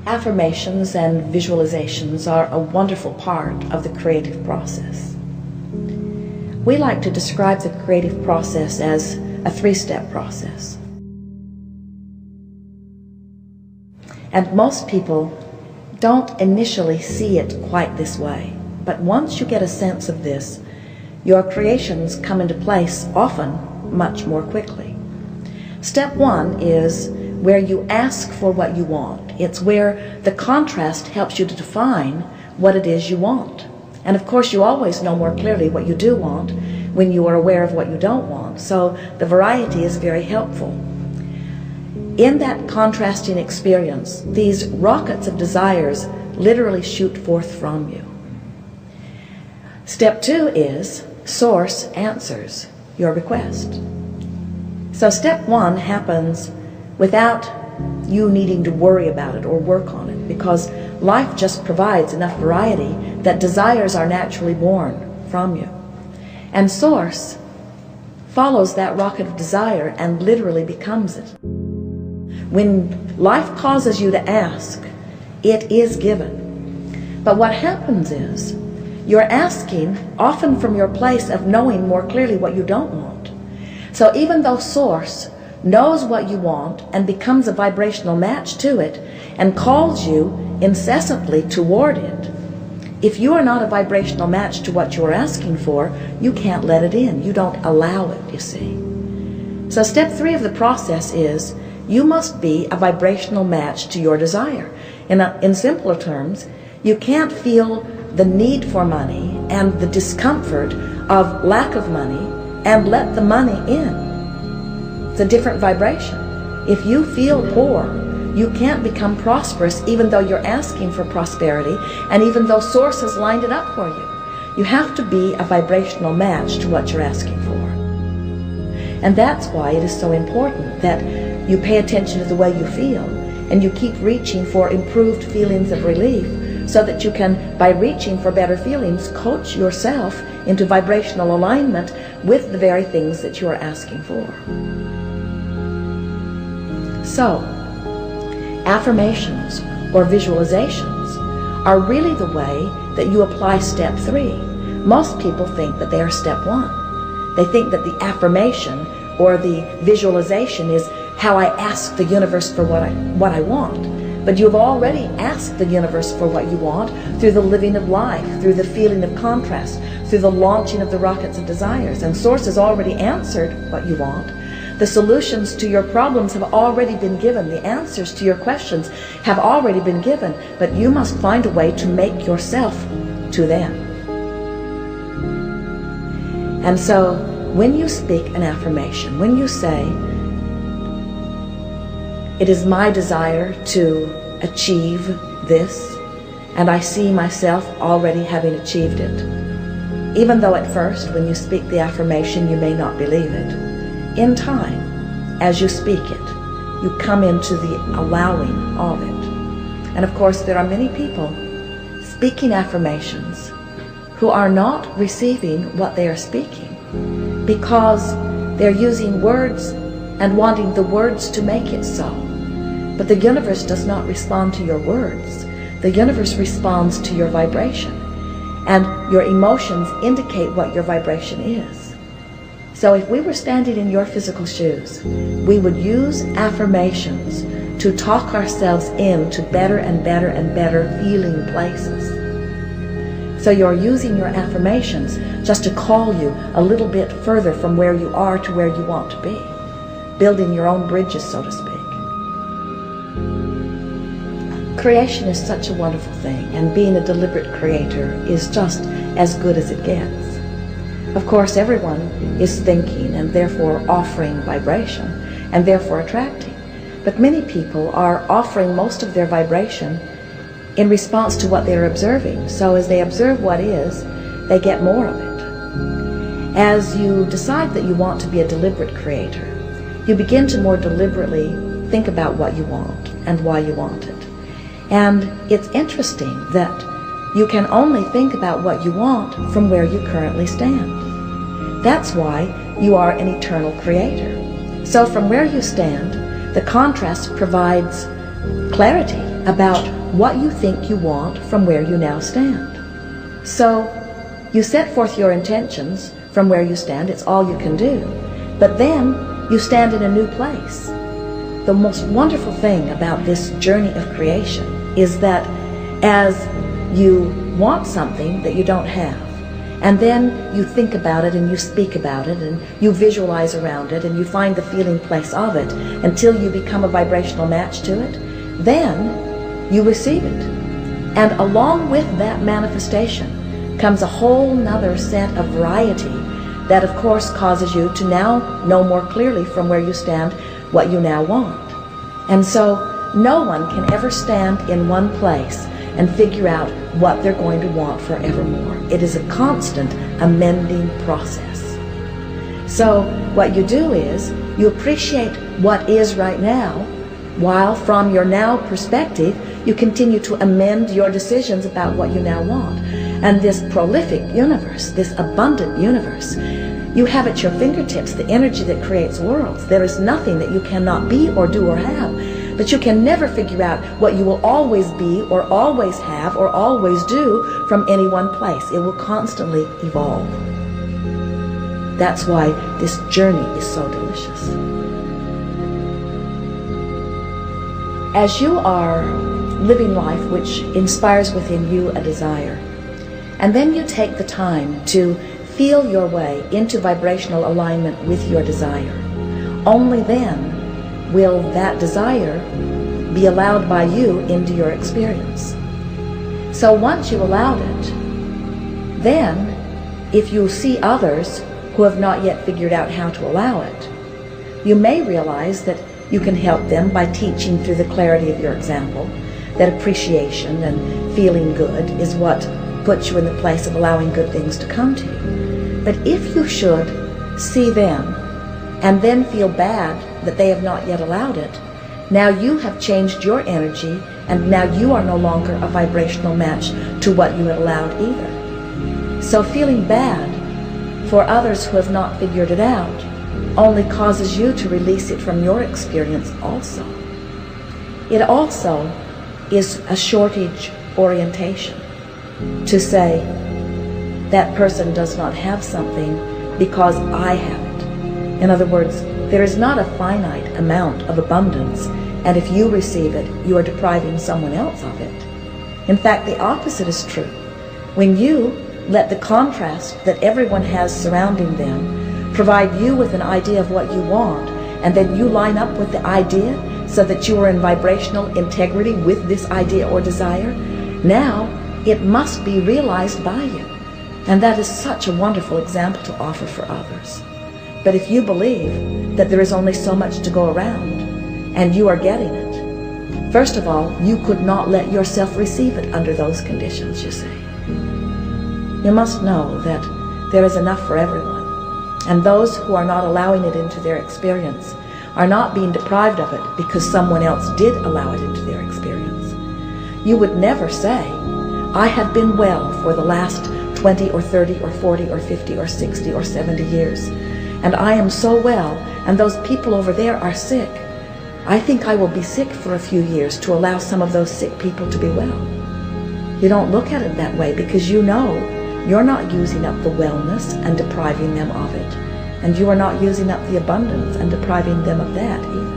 Affirmations and visualizations are a wonderful part of the creative process. We like to describe the creative process as a three-step process. And most people don't initially see it quite this way, but once you get a sense of this, your creations come into place often much more quickly. Step one is where you ask for what you want. It's where the contrast helps you to define what it is you want. And of course, you always know more clearly what you do want when you are aware of what you don't want. So the variety is very helpful. In that contrasting experience, these rockets of desires literally shoot forth from you. Step two is Source answers your request. So step one happens without you needing to worry about it or work on it, because life just provides enough variety that desires are naturally born from you. And Source follows that rocket of desire and literally becomes it. When life causes you to ask, it is given. But what happens is, you're asking often from your place of knowing more clearly what you don't want. So even though Source knows what you want and becomes a vibrational match to it and calls you incessantly toward it, if you are not a vibrational match to what you're asking for, you can't let it in. You don't allow it, you see. So step three of the process is you must be a vibrational match to your desire. In simpler terms, you can't feel the need for money and the discomfort of lack of money and let the money in. It's a different vibration. If you feel poor, you can't become prosperous even though you're asking for prosperity and even though Source has lined it up for you. You have to be a vibrational match to what you're asking for. And that's why it is so important that you pay attention to the way you feel and you keep reaching for improved feelings of relief so that you can, by reaching for better feelings, coach yourself into vibrational alignment with the very things that you are asking for. So, affirmations or visualizations are really the way that you apply step three. Most people think that they are step one. They think that the affirmation or the visualization is how I ask the universe for what I want. But you've already asked the universe for what you want through the living of life, through the feeling of contrast, through the launching of the rockets of desires. And Source has already answered what you want. The solutions to your problems have already been given. The answers to your questions have already been given. But you must find a way to make yourself to them. And so when you speak an affirmation, when you say, it is my desire to achieve this, and I see myself already having achieved it. Even though at first, when you speak the affirmation, you may not believe it. In time, as you speak it, you come into the allowing of it. And of course, there are many people speaking affirmations who are not receiving what they are speaking because they're using words and wanting the words to make it so. But the universe does not respond to your words. The universe responds to your vibration. And your emotions indicate what your vibration is. So if we were standing in your physical shoes, we would use affirmations to talk ourselves into better and better and better feeling places. So you're using your affirmations just to call you a little bit further from where you are to where you want to be, building your own bridges, so to speak. Creation is such a wonderful thing, and being a deliberate creator is just as good as it gets. Of course, everyone is thinking and therefore offering vibration and therefore attracting. But many people are offering most of their vibration in response to what they're observing. So as they observe what is, they get more of it. As you decide that you want to be a deliberate creator, you begin to more deliberately think about what you want and why you want it. And it's interesting that you can only think about what you want from where you currently stand. That's why you are an eternal creator. So from where you stand, the contrast provides clarity about what you think you want from where you now stand. So you set forth your intentions from where you stand. It's all you can do. But then you stand in a new place. The most wonderful thing about this journey of creation is that as you want something that you don't have, and then you think about it and you speak about it and you visualize around it and you find the feeling place of it until you become a vibrational match to it, then you receive it. And along with that manifestation comes a whole nother set of variety that of course causes you to now know more clearly from where you stand what you now want. And so no one can ever stand in one place and figure out what they're going to want forevermore. It is a constant amending process. So what you do is you appreciate what is right now, while from your now perspective you continue to amend your decisions about what you now want. And this prolific universe, this abundant universe, you have at your fingertips the energy that creates worlds. There is nothing that you cannot be or do or have, but you can never figure out what you will always be or always have or always do from any one place. It will constantly evolve. That's why this journey is so delicious. As you are living life which inspires within you a desire, and then you take the time to feel your way into vibrational alignment with your desire, only then will that desire be allowed by you into your experience. So once you allowed it, then if you see others who have not yet figured out how to allow it, you may realize that you can help them by teaching through the clarity of your example that appreciation and feeling good is what puts you in the place of allowing good things to come to you. But if you should see them and then feel bad that they have not yet allowed it, now you have changed your energy and now you are no longer a vibrational match to what you had allowed either. So feeling bad for others who have not figured it out only causes you to release it from your experience also. It also is a shortage orientation to say that person does not have something because I have it. In other words, there is not a finite amount of abundance, and if you receive it, you are depriving someone else of it. In fact, the opposite is true. When you let the contrast that everyone has surrounding them provide you with an idea of what you want, and then you line up with the idea so that you are in vibrational integrity with this idea or desire, now it must be realized by you. And that is such a wonderful example to offer for others. But if you believe that there is only so much to go around, and you are getting it, first of all, you could not let yourself receive it under those conditions, you see. You must know that there is enough for everyone. And those who are not allowing it into their experience are not being deprived of it because someone else did allow it into their experience. You would never say, I have been well for the last 20 or 30 or 40 or 50 or 60 or 70 years, and I am so well, and those people over there are sick. I think I will be sick for a few years to allow some of those sick people to be well. You don't look at it that way because you know you're not using up the wellness and depriving them of it. And you are not using up the abundance and depriving them of that either.